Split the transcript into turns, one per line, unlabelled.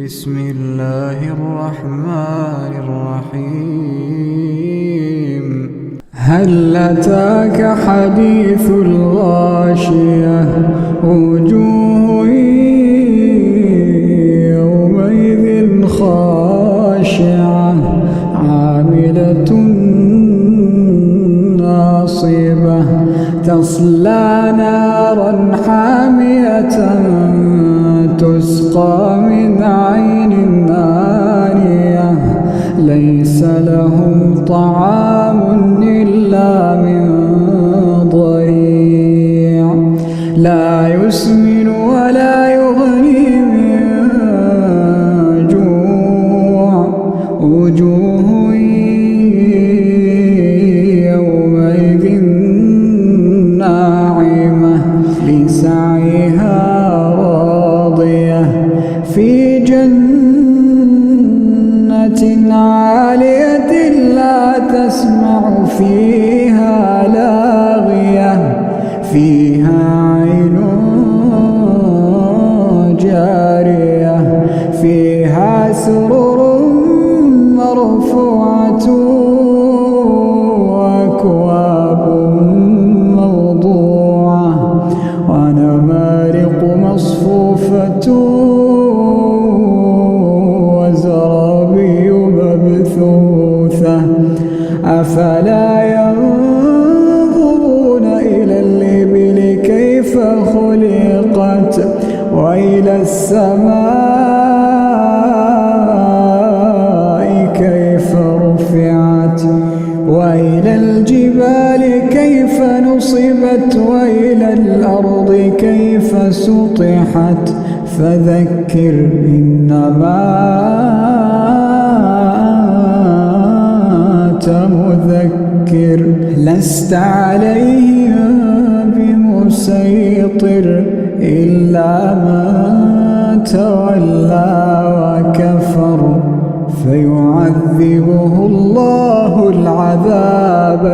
بسم الله الرحمن الرحيم. هل أتاك حديث الغاشية وجوه يومئذ خاشعة عاملة ناصبة تصلى نارا حامية تسقى من عين آنية ليس لهم طعام إلا من ضريع لا يسمن ولا يغني من جوع وجوه يومئذ ناعمة لسعيها في جنة عالية لا تسمع فيها لاغية فيها عين جارية فيها سرر مرفوعة وأكواب موضوعة ونمارق مصفوفة وزرابي مبثوثة أفلا ينظرون إلى الإبل كيف خلقت وإلى السماء كيف رفعت وإلى الجبال كيف نصبت وإلى الأرض كيف سطحت فذكر إنما أنت مذكر لست عليهم بمسيطر إلا من تولى وكفر فيعذبه الله العذاب